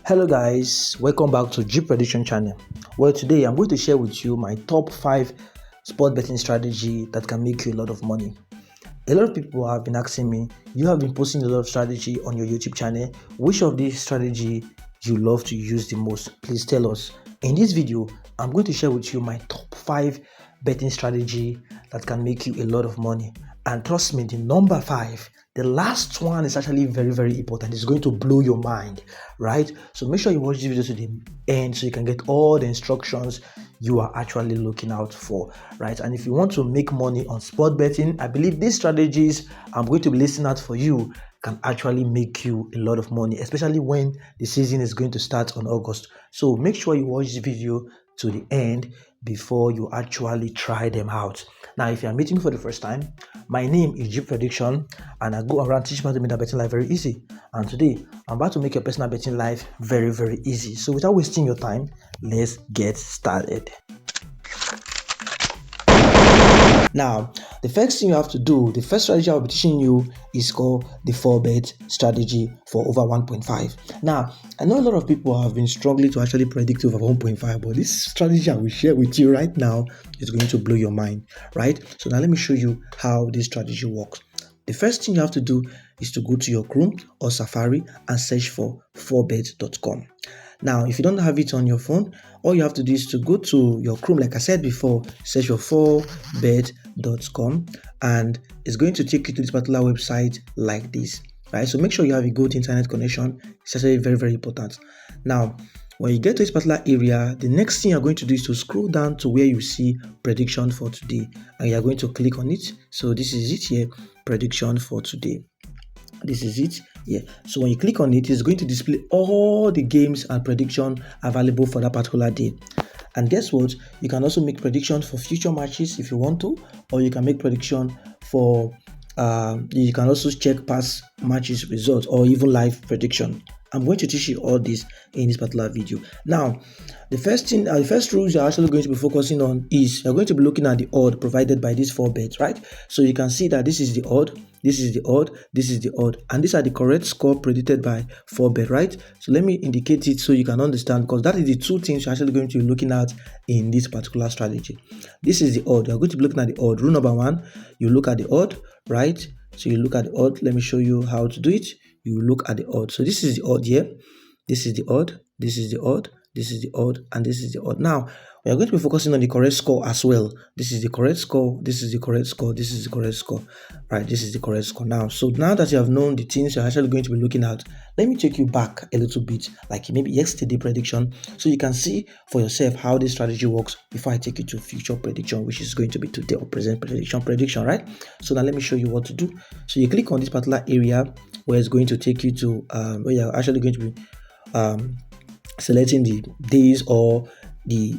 Hello guys, welcome back to G Prediction channel. Well, today I'm going to share with you my top 5 sport betting strategy that can make you a lot of money. A lot of people have been asking me, you have been posting a lot of strategy on your YouTube channel. Which of these strategy you love to use the most? Please tell us. In this video, I'm going to share with you my top 5 betting strategy that can make you a lot of money. And trust me, the number 5, the last one is actually very important. It's going to blow your mind, right? So make sure you watch this video to the end so you can get all the instructions you are actually looking out for, right? And if you want to make money on sport betting, I believe these strategies I'm going to be listing out for you can actually make you a lot of money, especially when the season is going to start on August. So make sure you watch this video to the end before you actually try them out. Now, if you are meeting me for the first time, my name is G Prediction, and I go around teaching people to make their betting life very easy. And today, I'm about to make your personal betting life very easy. So without wasting your time, let's get started. Now, the first thing you have to do, the first strategy I'll be teaching you is called the 4-bet strategy for over 1.5. Now, I know a lot of people have been struggling to actually predict over 1.5, but this strategy I will share with you right now is going to blow your mind, right? So now let me show you how this strategy works. The first thing you have to do is to go to your Chrome or Safari and search for 4bet.com. Now, if you don't have it on your phone, all you have to do is to go to your Chrome, like I said before, search for 4bet.com, and it's going to take you to this particular website like this, right? So make sure you have a good internet connection. It's actually very important. Now, when you get to this particular area, the next thing you're going to do is to scroll down to where you see prediction for today, and you're going to click on it. So this is it here, prediction for today. This is it. Yeah. So when you click on it, it's going to display all the games and prediction available for that particular day. And guess what? You can also make predictions for future matches if you want to, or you can make prediction for you can also check past matches results or even live prediction. I'm going to teach you all this in this particular video. Now, the first rules you're actually going to be focusing on is you're going to be looking at the odd provided by these 4 bets, right? So you can see that this is the odd, this is the odd, this is the odd, and these are the correct score predicted by 4bet, right? So let me indicate it so you can understand, because that is the 2 things you're actually going to be looking at in this particular strategy. This is the odd. You're going to be looking at the odd. Rule number 1, you look at the odd, right? So you look at the odd. Let me show you how to do it. You look at the odd. So this is the odd here. This is the odd. This is the odd. This is the odd, and this is the odd. Now, we are going to be focusing on the correct score as well. This is the correct score. This is the correct score. This is the correct score. Right, this is the correct score. Now that you have known the things you're actually going to be looking at, let me take you back a little bit, like maybe yesterday prediction, so you can see for yourself how this strategy works before I take you to future prediction, which is going to be today, or present prediction, right? So now let me show you what to do. So you click on this particular area where it's going to take you to where you're actually going to be selecting the days or the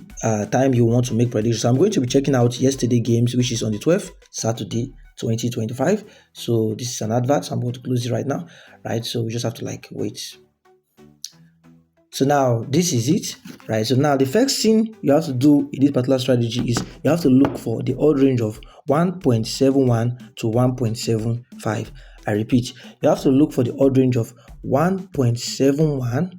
time you want to make predictions. So I'm going to be checking out yesterday games, which is on the 12th, Saturday 2025. So this is an advert, so I'm going to close it right now, right? So we just have to wait. So now this is it, right? So now the first thing you have to do in this particular strategy is you have to look for the odd range of 1.71 to 1.75. I repeat, you have to look for the odd range of 1.71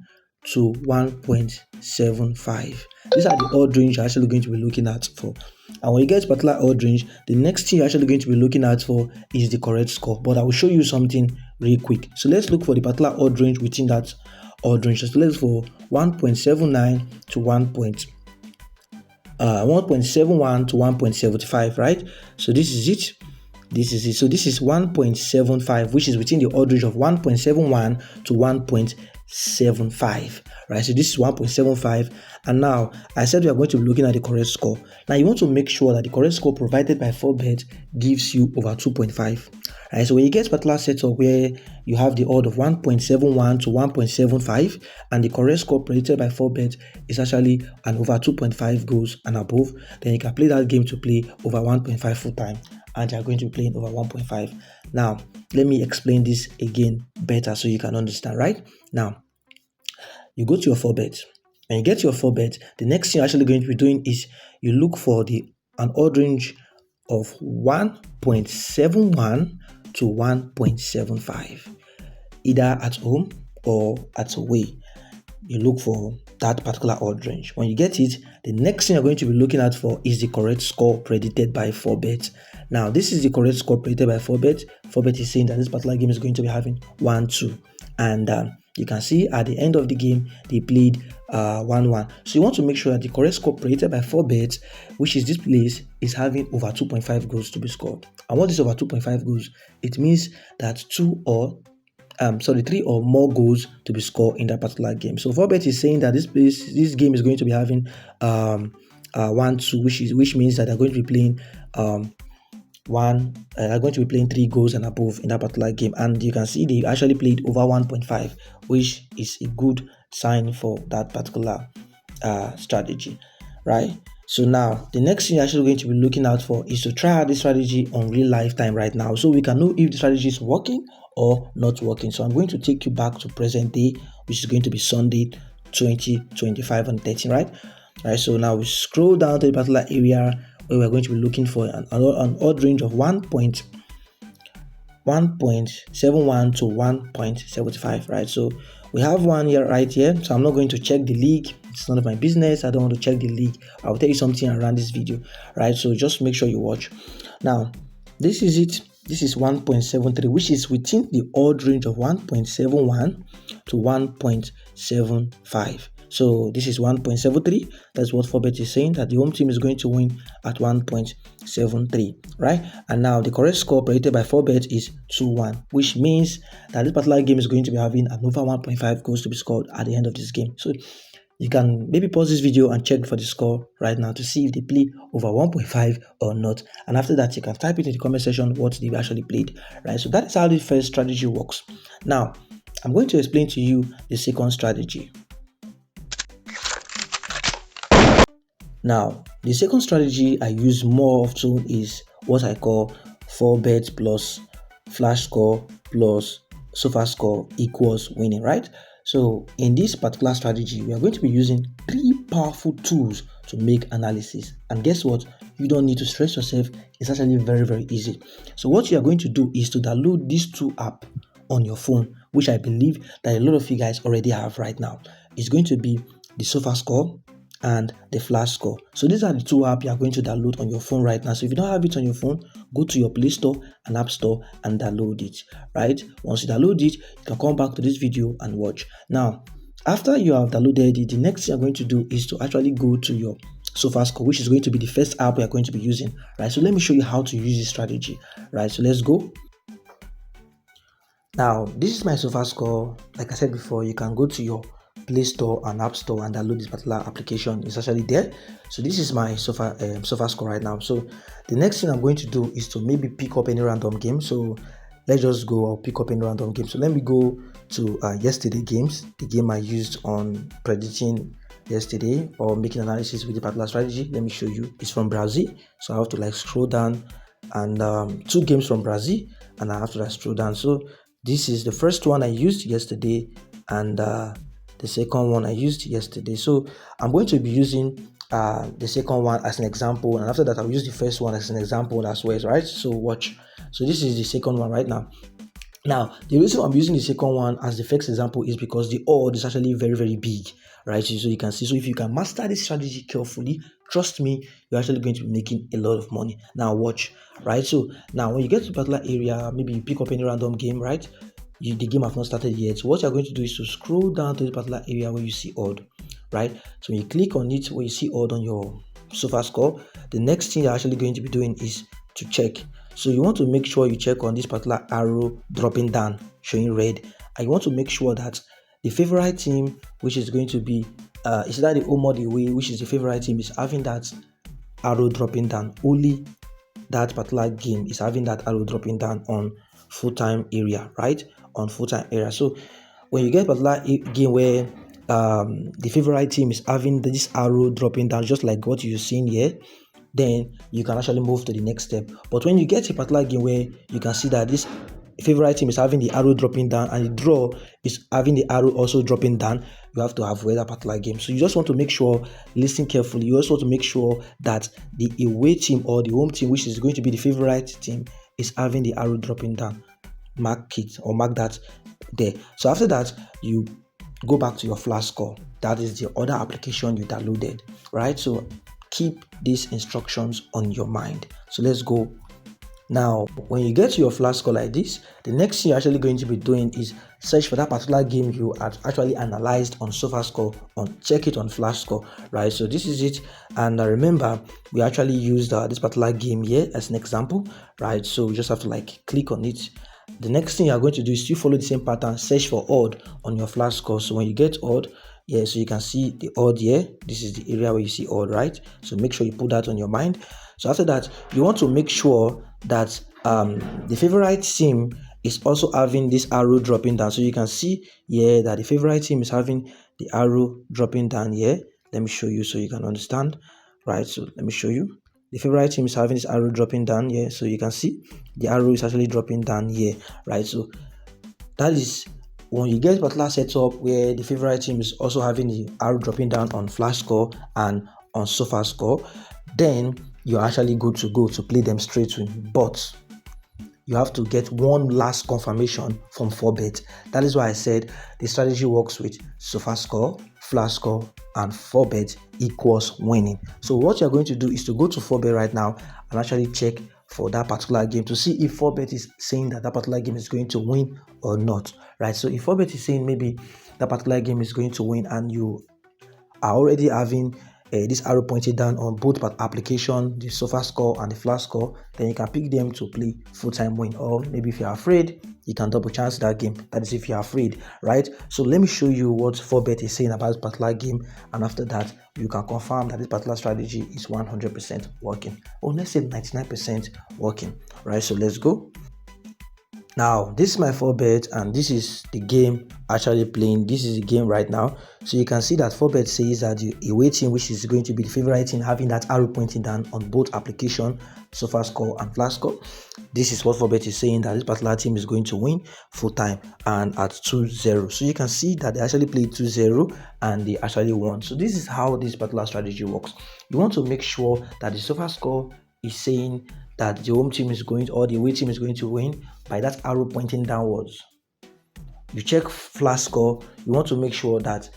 to 1.75. These are the odd range you're actually going to be looking at for. And when you get particular odd range, the next thing you're actually going to be looking at for is the correct score. But I will show you something really quick. So let's look for the particular odd range within that odd range. So let's for 1.79 to 1.71 to 1.75, right? So this is it. This is it. So this is 1.75, which is within the odd range of 1.71 to 1.75, right? So this is 1.75, and now I said we are going to be looking at the correct score. Now you want to make sure that the correct score provided by 4bet gives you over 2.5, right? So when you get a particular setup where you have the odd of 1.71 to 1.75 and the correct score predicted by 4bet is actually an over 2.5 goals and above, then you can play that game to play over 1.5 full time, and you're going to be playing over 1.5. Now, let me explain this again better so you can understand, right? Now, you go to your 4bet. When you get to your 4bet, the next thing you're actually going to be doing is you look for an odd range of 1.71 to 1.75, either at home or at away. you look for that particular odd range. When you get it, the next thing you're going to be looking at for is the correct score predicted by 4bet. Now, this is the correct score predicted by 4bet. 4bet is saying that this particular game is going to be having 1-2. And you can see at the end of the game, they played 1-1. So you want to make sure that the correct score predicted by 4bet, which is this place, is having over 2.5 goals to be scored. And what is over 2.5 goals? It means that 3 or more goals to be scored in that particular game. So 4bet is saying that this game is going to be having 1-2, which means that they're going to be playing they're going to be playing 3 goals and above in that particular game. And you can see they actually played over 1.5, which is a good sign for that particular strategy, right? So now the next thing you're actually going to be looking out for is to try out this strategy on real life time right now, so we can know if the strategy is working or not working. So I'm going to take you back to present day, which is going to be Sunday 2025 and 13, right? So now we scroll down to the particular area where we're going to be looking for an odd range of 1.71 to 1.75, right? So we have one here right here. So I'm not going to check the league. It's none of my business. I don't want to check the league. I'll tell you something around this video, right? So just make sure you watch. Now, this is it. This is 1.73, which is within the odd range of 1.71 to 1.75. So this is 1.73. That's what 4bet is saying, that the home team is going to win at 1.73, right? And now the correct score predicted by 4bet is 2-1, which means that this particular game is going to be having an over 1.5 goals to be scored at the end of this game. So you can maybe pause this video and check for the score right now to see if they play over 1.5 or not. And after that, you can type it in the comment section what they've actually played, right? So that is how the first strategy works. Now, I'm going to explain to you the second strategy. Now, the second strategy I use more often is what I call 4bet plus flash score plus sofa score equals winning, right? So in this particular strategy, we are going to be using 3 powerful tools to make analysis. And guess what? You don't need to stress yourself. It's actually very, very easy. So what you are going to do is to download these 2 apps on your phone, which I believe that a lot of you guys already have right now. It's going to be the sofa score and the flash score. So these are the 2 apps you are going to download on your phone right now. So if you don't have it on your phone, go to your Play Store and App Store and download it, right? Once you download it, you can come back to this video and watch. Now, after you have downloaded it, the next thing you're going to do is to actually go to your sofa score, which is going to be the first app we are going to be using, right? So let me show you how to use this strategy, right? So let's go. Now, this is my sofa score. Like I said before, you can go to your Play Store and App Store and download this particular application. It's actually there. So this is my sofa score right now. So the next thing I'm going to do is to maybe pick up any random game. So let's just go or pick up any random game. So let me go to yesterday games, the game I used on predicting yesterday or making analysis with the particular strategy. Let me show you. It's from Brazil. So I have to scroll down, and 2 games from Brazil, and I have to scroll down. So this is the first one I used yesterday, and the second one I used yesterday. So I'm going to be using the second one as an example, and after that I'll use the first one as an example as well, right? So watch. So this is the second one right now. Now, the reason I'm using the second one as the first example is because the odd is actually very, very big, right? So you can see. So if you can master this strategy carefully, trust me, you're actually going to be making a lot of money. Now watch, right? So now when you get to a particular area, maybe you pick up any random game, right? The game have not started yet. So what you're going to do is to scroll down to the particular area where you see odd, right? So when you click on it, where you see odd on your sofa score, the next thing you're actually going to be doing is to check. So you want to make sure you check on this particular arrow dropping down, showing red. And you want to make sure that the favorite team, which is going to be is that the home or the away, which is the favorite team, is having that arrow dropping down. Only that particular game is having that arrow dropping down on full-time area, right? On full-time area. So when you get a particular game where the favorite team is having this arrow dropping down, just like what you're seeing here, then you can actually move to the next step. But when you get a particular game where you can see that this favorite team is having the arrow dropping down and the draw is having the arrow also dropping down, you have to avoid that particular game. So you just want to make sure, listen carefully, you also want to make sure that the away team or the home team, which is going to be the favorite team, is having the arrow dropping down. Mark it or mark that there. So after that, you go back to your Flash score. That is the other application you downloaded, right? So keep these instructions on your mind. So let's go. Now, when you get to your Flash score like this, the next thing you're actually going to be doing is search for that particular game you had actually analyzed on SofaScore, check it on Flash score, right? So this is it. And remember, we actually used this particular game here as an example, right? So we just have to like click on it. The next thing you're going to do is to follow the same pattern, search for odd on your Flash score. So when you get odd, yeah, so you can see the odd here. This is the area where you see odd, right? So make sure you put that on your mind. So after that, you want to make sure that the favorite team is also having this arrow dropping down. So you can see here that the favorite team is having the arrow dropping down here. Let me show you so you can understand, right? So let me show you. The favorite team is having this arrow dropping down here. So you can see the arrow is actually dropping down here, right? So that is when you get a particular setup where the favorite team is also having the arrow dropping down on Flash score and on Sofa score, then you're actually good to go to play them straight win. But you have to get one last confirmation from 4bet. That is why I said the strategy works with Sofa score, Flash score, and 4bet equals winning. So what you're going to do is to go to 4bet right now and actually check for that particular game to see if 4bet is saying that that particular game is going to win or not, right? So if 4bet is saying maybe that particular game is going to win and you are already having this arrow pointed down on both application, the Sofa score and the Flash score, then you can pick them to play full-time win. Or maybe if you're afraid, you can double chance that game. That is if you're afraid, right? So let me show you what 4bet is saying about this particular game, and after that you can confirm that this particular strategy is 100% working, or let's say 99% working, right? So let's go. Now this is my 4bet and this is the game actually playing. This is the game right now. So you can see that 4bet says that the away team, which is going to be the favorite team, having that arrow pointing down on both application, Sofa score and Flash score. This is what 4bet is saying, that this particular team is going to win full time and at 2-0. So you can see that they actually played 2-0 and they actually won. So this is how this particular strategy works. You want to make sure that the Sofa score is saying that the home team is going to, or the away team is going to win by that arrow pointing downwards. You check Flash score, you want to make sure that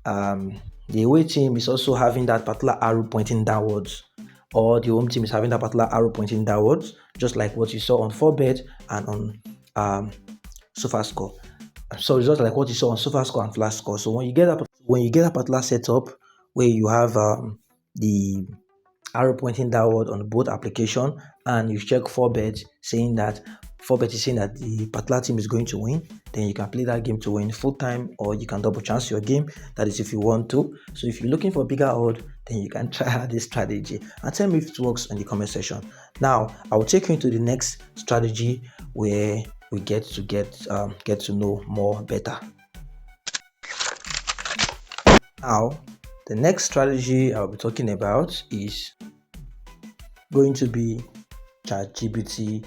the away team is also having that particular arrow pointing downwards, or the home team is having that particular arrow pointing downwards, just like what you saw on 4bet and on Sofa score. So it's just like what you saw on Sofa score and Flash score. So when you get a particular setup where you have the arrow pointing downward on both application and you check 4bet saying that 4bet is saying that the particular team is going to win, then you can play that game to win full time, or you can double chance your game. That is if you want to. So if you're looking for bigger odd, then you can try out this strategy and tell me if it works in the comment section. Now I will take you into the next strategy where we get to know more better. Now the next strategy I'll be talking about is going to be ChatGPT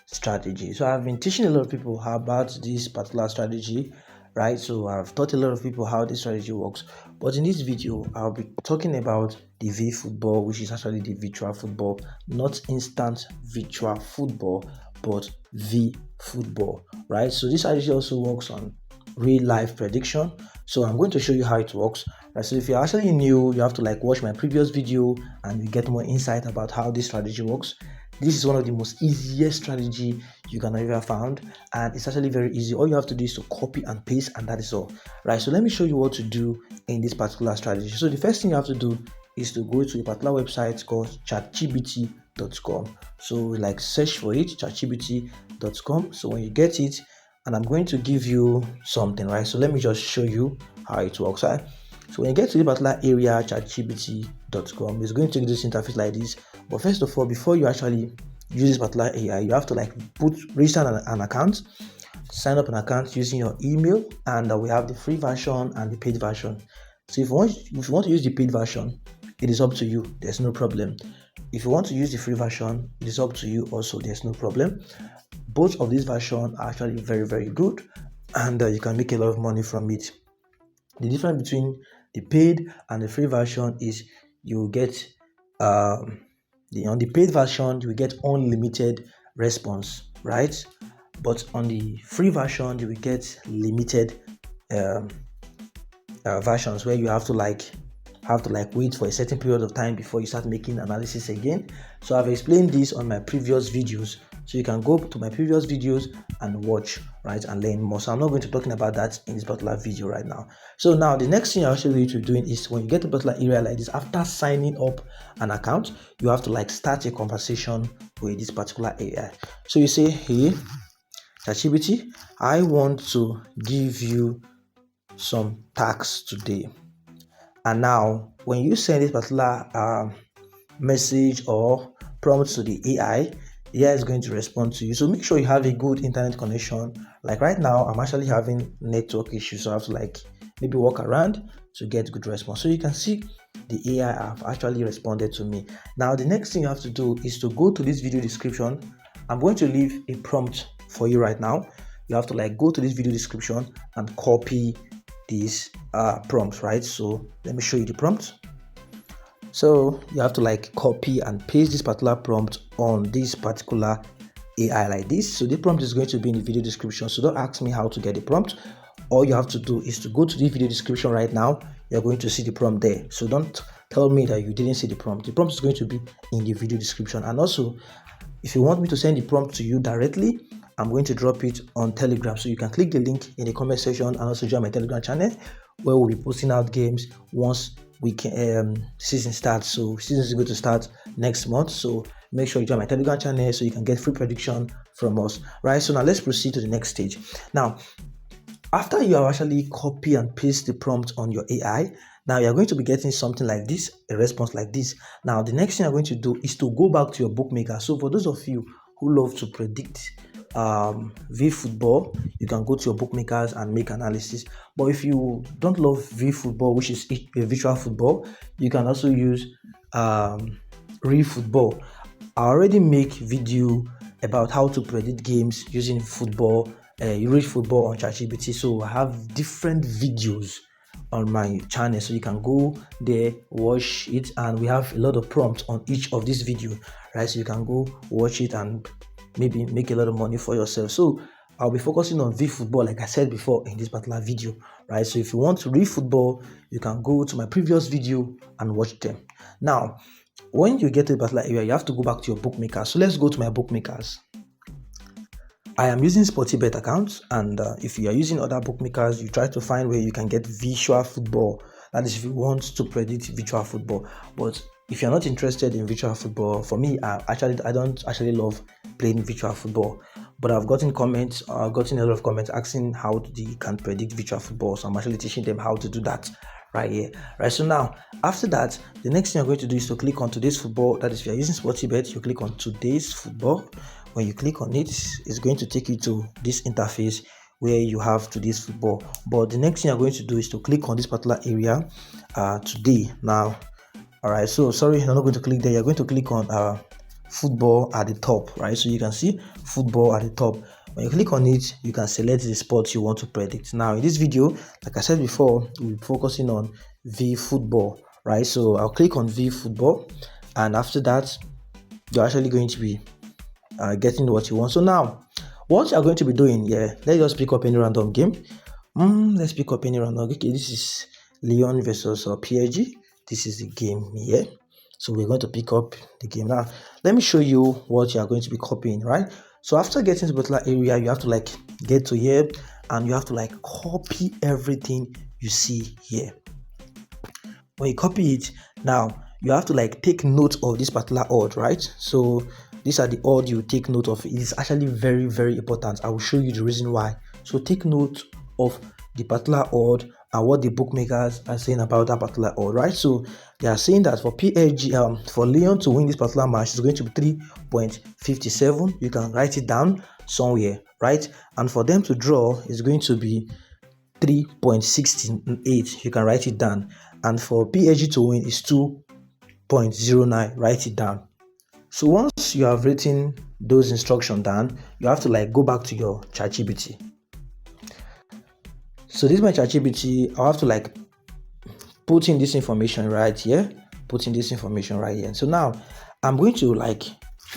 strategy. So I've been teaching a lot of people about this particular strategy, right? So I've taught a lot of people how this strategy works. But in this video, I'll be talking about the V football, which is actually the virtual football, not instant virtual football, but V football, right? So this strategy also works on real life prediction. So I'm going to show you how it works. Right, so if you're actually new, you have to like watch my previous video and you get more insight about how this strategy works. This is one of the most easiest strategy you can ever found, and it's actually very easy. All you have to do is to copy and paste, and that is all. Right, so let me show you what to do in this particular strategy. So the first thing you have to do is to go to a particular website called chatgbt.com. So like search for it, chatgbt.com. So when you get it, and I'm going to give you something, right? So let me just show you how it works, right? So when you get to the particular area, chatgbt.com, it's going to give this interface like this. But first of all, before you actually use this particular AI, you have to like register an account, sign up an account using your email, and we have the free version and the paid version. So if you want to use the paid version, it is up to you. There's no problem. If you want to use the free version, it is up to you also. There's no problem. Both of these versions are actually very, very good, and you can make a lot of money from it. The difference between the paid and the free version is you get on the paid version you will get unlimited response, right? But on the free version you will get limited versions where you have to wait for a certain period of time before you start making analysis again. So I've explained this on my previous videos, so you can go to my previous videos and watch, right, and learn more. So I'm not going to be talking about that in this particular video right now. So now the next thing you're actually going to be doing is, when you get to a particular area like this, after signing up an account, you have to start a conversation with this particular AI. So you say, hey ChatGPT, I want to give you some tasks today. And now when you send this particular message or prompt to the AI, the AI is going to respond to you. So make sure you have a good internet connection. Like right now, I'm actually having network issues, so I have to maybe walk around to get good response. So you can see the AI have actually responded to me. Now the next thing you have to do is to go to this video description. I'm going to leave a prompt for you right now. You have to go to this video description and copy this prompt, right? So let me show you the prompt. So you have to copy and paste this particular prompt on this particular AI like this. So the prompt is going to be in the video description. So don't ask me how to get the prompt. All you have to do is to go to the video description right now. You're going to see the prompt there. So don't tell me that you didn't see the prompt. The prompt is going to be in the video description. And also, if you want me to send the prompt to you directly, I'm going to drop it on Telegram. So you can click the link in the comment section and also join my Telegram channel, where we'll be posting out games once we can season starts. So season is going to start next month. So make sure you join my Telegram channel so you can get free prediction from us. Right. So now let's proceed to the next stage. Now, after you have actually copy and paste the prompt on your AI, now you're going to be getting something like this, a response like this. Now the next thing you're going to do is to go back to your bookmaker. So for those of you who love to predict VFootball, you can go to your bookmakers and make analysis. But if you don't love VFootball, which is a virtual football, you can also use real football. I already make video about how to predict games using football, real football on ChatGPT. So I have different videos on my channel, so you can go there, watch it, and we have a lot of prompts on each of this video, right? So you can go watch it and maybe make a lot of money for yourself. So I'll be focusing on VFootball, like I said before in this particular video, right? So if you want to read football, you can go to my previous video and watch them. Now, when you get to a particular area, you have to go back to your bookmaker. So let's go to my bookmakers. I am using SportyBet accounts, and if you are using other bookmakers, you try to find where you can get virtual football. That is if you want to predict virtual football. But if you're not interested in virtual football, for me, I don't actually love playing virtual football. But I've gotten a lot of comments asking how they can predict virtual football. So I'm actually teaching them how to do that right here. Right. So now, after that, the next thing you're going to do is to click on today's football. That is, if you're using SportyBet, you click on today's football. When you click on it, it's going to take you to this interface where you have today's football. But the next thing you're going to do is to click on this particular area, today. Now, all right. So sorry, you're not going to click there. You're going to click on football at the top, right? So you can see football at the top. When you click on it, you can select the sport you want to predict. Now, in this video, like I said before, we'll be focusing on VFootball, right? So I'll click on VFootball, and after that, you're actually going to be getting what you want. So now, what you're going to be doing, let's just pick up any random game. Let's pick up any random. Okay, this is Lyon versus PSG. This is the game here. So we're going to pick up the game. Now, let me show you what you are going to be copying, right? So after getting to a particular area, you have to get to here, and you have to copy everything you see here. When you copy it, now you have to take note of this particular odd, right? So these are the odd you take note of. It is actually very, very important. I will show you the reason why. So take note of the particular odd and what the bookmakers are saying about that particular odd, right? So they are saying that for PSG, for Lyon to win this particular match, it's going to be 3.57. You can write it down somewhere, right? And for them to draw, it's going to be 3.68. You can write it down. And for PSG to win, is 2.09. Write it down. So once you have written those instructions down, you have to go back to your ChatGPT. So this is my ChatGPT. I have to put in this information right here. So now I'm going to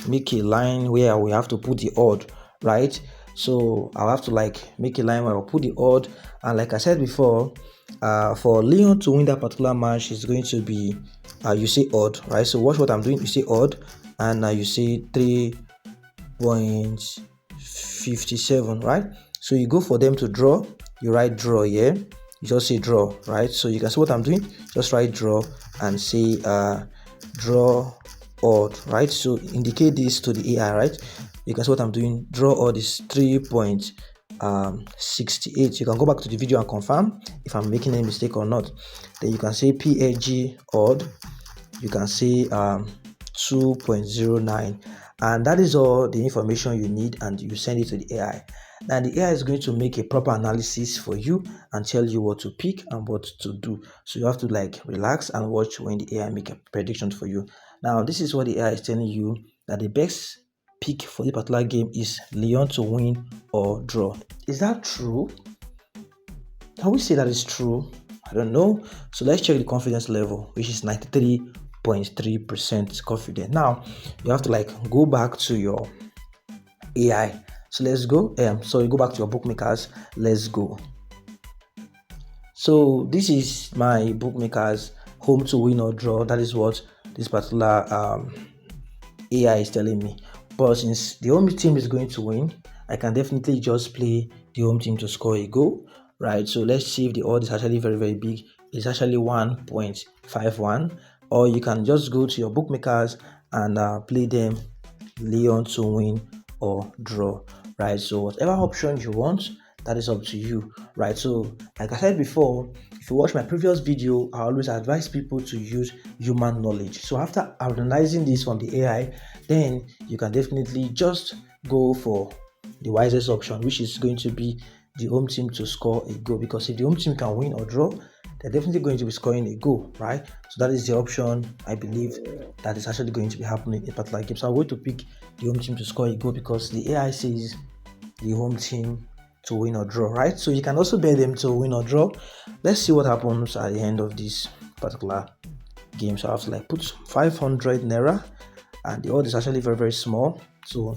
make a line where we have to put the odd, right? So I'll have to like make a line where I'll put the odd, and like I said before, for Leon to win that particular match is going to be you say odd, right? So watch what I'm doing. You say odd, and you say 3.57, right? So you go for them to draw, you write draw here, you just say draw, right? So you can see what I'm doing, just write draw and say draw odd, right? So indicate this to the AI, right? You can see what I'm doing, draw odd is 3.68. You can go back to the video and confirm if I'm making any mistake or not. Then you can say PHG odd, you can say 2.09, and that is all the information you need, and you send it to the AI. Now the AI is going to make a proper analysis for you and tell you what to pick and what to do. So you have to like relax and watch when the AI make a prediction for you. Now this is what the AI is telling you, that the best pick for the particular game is Leon to win or draw. Is that true? Can we say that is true? I don't know. So let's check the confidence level, which is 93.3% confident. Now you have to like go back to your AI. So let's go. So you go back to your bookmakers. Let's go. So this is my bookmakers home to win or draw. That is what this particular AI is telling me. But since the home team is going to win, I can definitely just play the home team to score a goal, right? So let's see if the odd is actually very, very big. It's actually 1.51. Or you can just go to your bookmakers and play them Leon to win or draw, right? So whatever option you want, that is up to you, right? So like I said before, if you watch my previous video, I always advise people to use human knowledge. So after analyzing this from the AI, then you can definitely just go for the wisest option, which is going to be the home team to score a goal. Because if the home team can win or draw, they're definitely going to be scoring a goal, right? So that is the option I believe that is actually going to be happening in a particular game. So I'm going to pick the home team to score a goal because the AI says the home team to win or draw, right? So you can also bet them to win or draw. Let's see what happens at the end of this particular game. So I have to like put 500 naira, and the odd is actually very, very small. So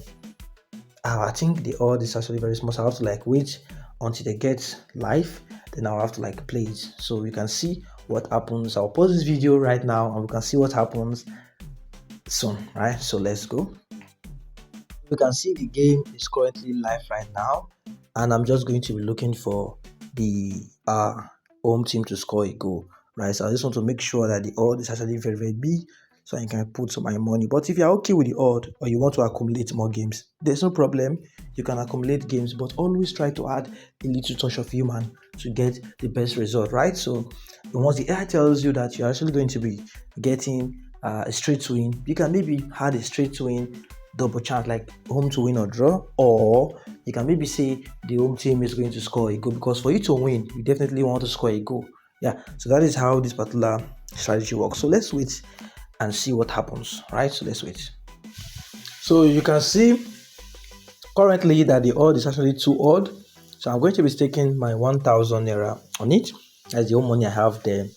I think the odd is actually very small. So I have to like wait until they get live, then I'll have to like play it so you can see what happens. I'll pause this video right now and we can see what happens soon, right? So let's go. You can see the game is currently live right now, and I'm just going to be looking for the home team to score a goal, right? So I just want to make sure that the odd is actually very, very big so I can put some of my money. But if you're okay with the odd or you want to accumulate more games, there's no problem. You can accumulate games, but always try to add a little touch of human to get the best result, right? So once the AI tells you that you're actually going to be getting a straight win, you can maybe add a straight win double chance, like home to win or draw, or you can maybe say the home team is going to score a goal, because for you to win you definitely want to score a goal. Yeah, so that is how this particular strategy works. So let's wait and see what happens, right? So let's wait. So you can see currently that the odd is actually too odd, so I'm going to be staking my 1000 naira on it. That's the only money I have there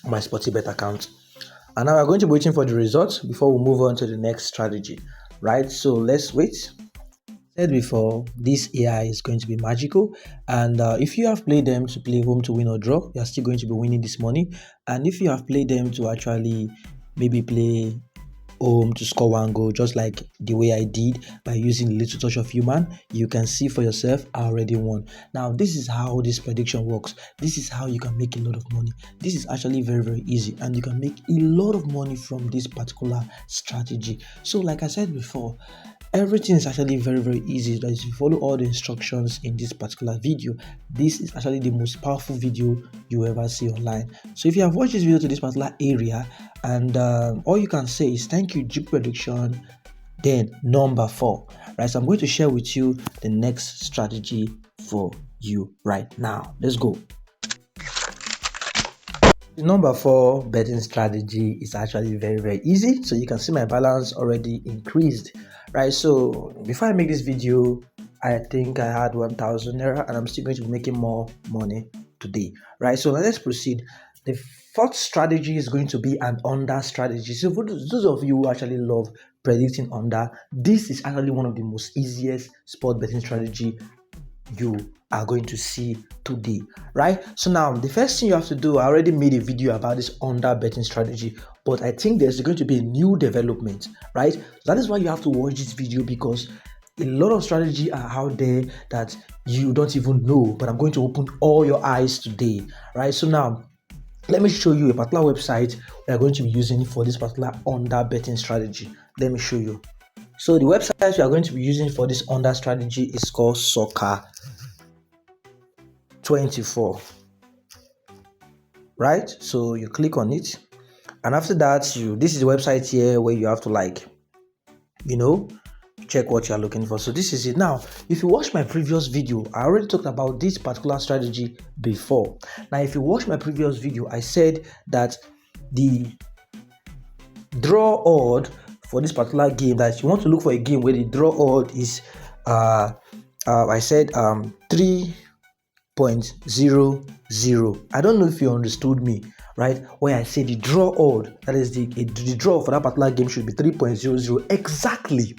on my Sportybet account. And now we're going to be waiting for the results before we move on to the next strategy, right? So let's wait. Said before, this AI is going to be magical, and if you have played them to play home to win or draw, you're still going to be winning this money. And if you have played them to actually maybe play home to score one goal, just like the way I did by using a little touch of human, you can see for yourself I already won. Now this is how this prediction works. This is how you can make a lot of money. This is actually very, very easy, and you can make a lot of money from this particular strategy. So like I said before, everything is actually very, very easy. That if you follow all the instructions in this particular video, this is actually the most powerful video you ever see online. So if you have watched this video to this particular area, and all you can say is thank you Jeep Prediction, then number 4, right? So I'm going to share with you the next strategy for you right now. Let's go. The number 4 betting strategy is actually very, very easy. So you can see my balance already increased, right? So before I make this video, I think I had 1000 naira, and I'm still going to be making more money today, right? So let's proceed. The fourth strategy is going to be an under strategy. So for those of you who actually love predicting under. This is actually one of the most easiest sport betting strategy you are going to see today, right? So now the first thing you have to do, I already made a video about this under betting strategy, but I think there's going to be a new development, right? That is why you have to watch this video, because a lot of strategy are out there that you don't even know, but I'm going to open all your eyes today, right? So now let me show you a particular website we are going to be using for this particular under betting strategy. Let me show you. So the website we are going to be using for this under strategy is called Soccer24, right? So you click on it, and after that, this is the website here where you have to check what you are looking for. So this is it. Now, if you watch my previous video, I already talked about this particular strategy before. Now, if you watch my previous video, I said that the draw odd for this particular game, that you want to look for a game where the draw odd is I said 3.00. I don't know if you understood me, right? Where I say the draw odd, that is the draw for that particular game should be 3.00 exactly.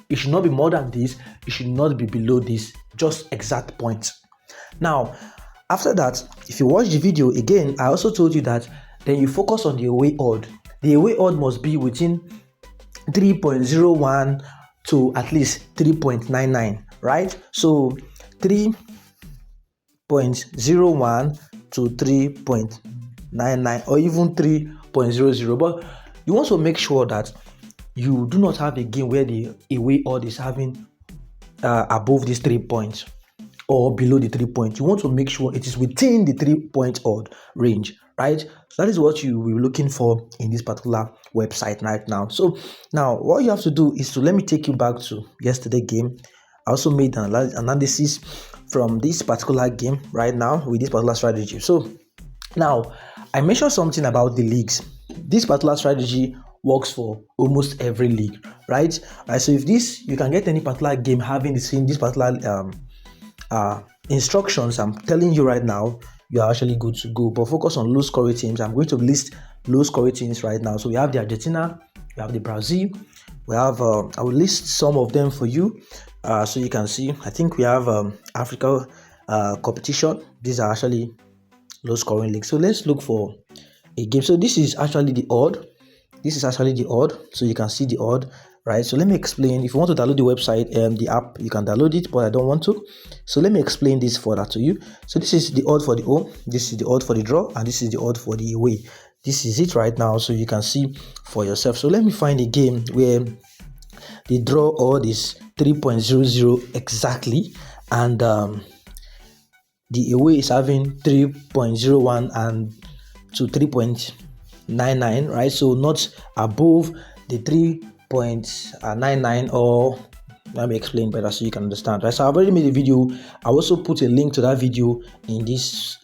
It should not be more than this, it should not be below this, just exact points. Now, after that, if you watch the video again, I also told you that then you focus on the away odd. The away odd must be within 3.01 to at least 3.99, right? So 3.01 to 3.99 or even 3.00. But you want to make sure that you do not have a game where the away odd is having above these 3 points or below the 3 points. You want to make sure it is within the 3 point odd range, right? So that is what you will be looking for in this particular website right now. So now what you have to do is let me take you back to yesterday game. I also made an analysis from this particular game right now with this particular strategy. So now I mentioned something about the leagues. This particular strategy works for almost every league, right? So if you can get any particular game having this particular instructions I'm telling you right now, you are actually good to go. But focus on low scoring teams. I'm going to list low scoring teams right now. So we have the Argentina, we have the Brazil, we have I will list some of them for you, so you can see. I think we have Africa competition. These are actually low scoring leagues. So let's look for a game. So this is actually the odd. So you can see the odd, right? So let me explain. If you want to download the website, the app, you can download it, but I don't want to. So let me explain this further to you. So this is the odd for the home, this is the odd for the draw, and this is the odd for the away. This is it right now, so you can see for yourself. So let me find a game where the draw odd is 3.00 exactly, and the away is having 3.01 and to 3.99, right? So not above the 3.99, or let me explain better so you can understand, right? So I've already made a video. I also put a link to that video in this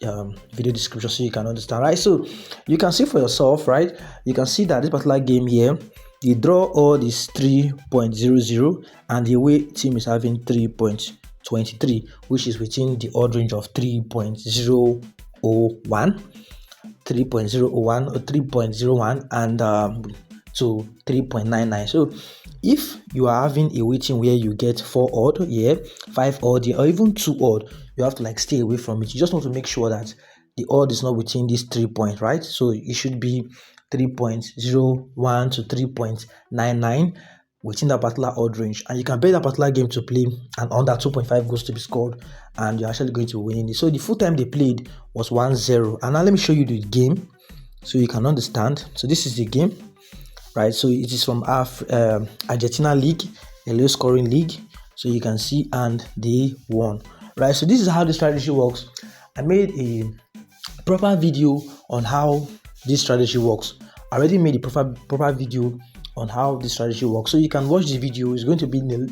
video description so you can understand, right? So you can see for yourself, right? You can see that this particular game here, the draw odd is 3.00 and the away team is having 3.23, which is within the odd range of 3.01 or 3.01 and to 3.99. So if you are having a waiting where you get 4 odd here, 5 odd here, or even 2 odd, you have to stay away from it. You just want to make sure that the odd is not within this 3 points, right? So it should be 3.01 to 3.99 within that particular odd range, and you can bet that particular game to play and under 2.5 goals to be scored, and you're actually going to win it. So the full time they played was 1-0, and now let me show you the game so you can understand. So this is the game, right? So it is from Argentina league, a low scoring league, so you can see, and they won, right? So this is how the strategy works. I made a proper video on how this strategy works. I already made a proper video on how this strategy works, so you can watch the video. It's going to be in the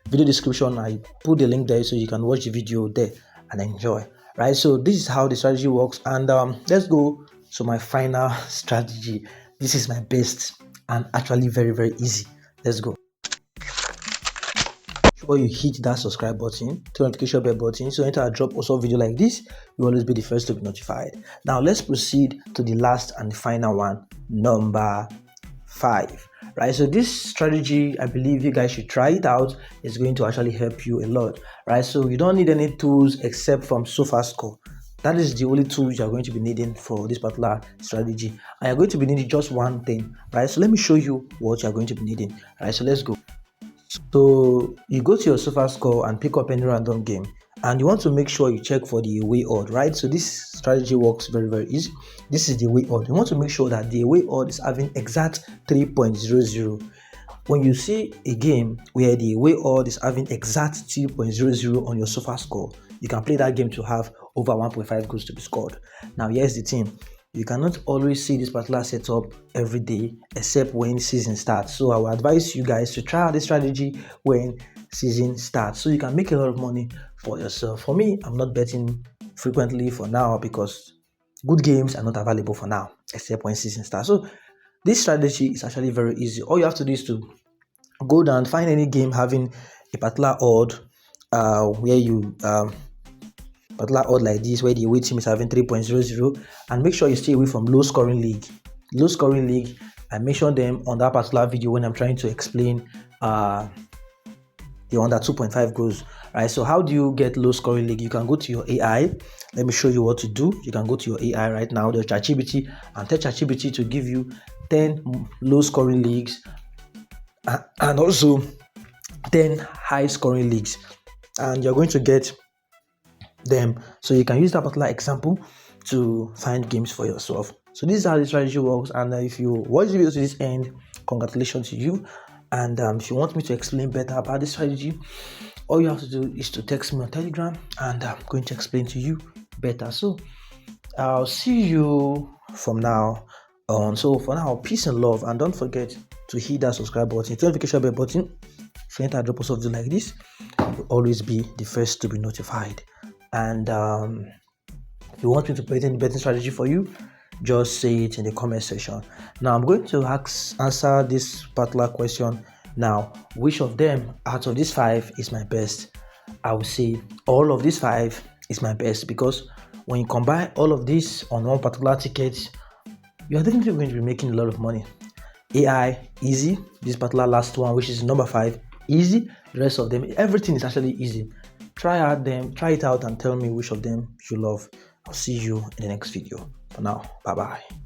video description. I put the link there so you can watch the video there and enjoy, right? So this is how the strategy works, and let's go to my final strategy. This is my best and actually very, very easy. Let's go. Sure you hit that subscribe button, the notification bell button, so anytime I drop also video like this, you will always be the first to be notified. Now let's proceed to the last and final one, number 5. right? So this strategy, I believe you guys should try it out. It's going to actually help you a lot, right? So you don't need any tools except from SofaScore. That is the only tool you're going to be needing for this particular strategy. And you're going to be needing just one thing, right? So let me show you what you're going to be needing, right? So let's go. So you go to your SofaScore and pick up any random game, and you want to make sure you check for the away odd, right? So this strategy works very easy. This is the away odd. You want to make sure that the away odd is having exact 3.00. When you see a game where the away odd is having exact 2.00 on your SofaScore, you can play that game to have over 1.5 goals to be scored. Now here's the thing. You cannot always see this particular setup every day except when season starts. So I will advise you guys to try out this strategy when season starts so you can make a lot of money for yourself. For me, I'm not betting frequently for now because good games are not available for now except when season starts. So this strategy is actually very easy. All you have to do is to go down, find any game having a particular odd where you particular odd like this where the away team is having 3.00, and make sure you stay away from low scoring league. Low scoring league, I mentioned them on that particular video when I'm trying to explain the under 2.5 goals, right? So how do you get low scoring league? You can go to your AI. Let me show you what to do. You can go to your AI right now, the chatgbt, and tell chatgbt to give you 10 low scoring leagues and also 10 high scoring leagues, and you're going to get them. So you can use that particular example to find games for yourself. So this is how the strategy works, and if you watch the video to this end, congratulations to you. And if you want me to explain better about this strategy, all you have to do is to text me on Telegram, and I'm going to explain to you better. So I'll see you from now on. So for now, peace and love, and don't forget to hit that subscribe button, notification bell button. If you enter a drop of video like this, you'll always be the first to be notified. And if you want me to create any betting strategy for you, just say it in the comment section. Now I'm going to answer this particular question. Now, which of them out of these 5 is my best? I would say all of these 5 is my best, because when you combine all of this on one particular ticket, you are definitely going to be making a lot of money. AI, easy. This particular last one, which is number 5, easy. The rest of them, everything is actually easy. Try it out and tell me which of them you love. I'll see you in the next video. For now, bye bye.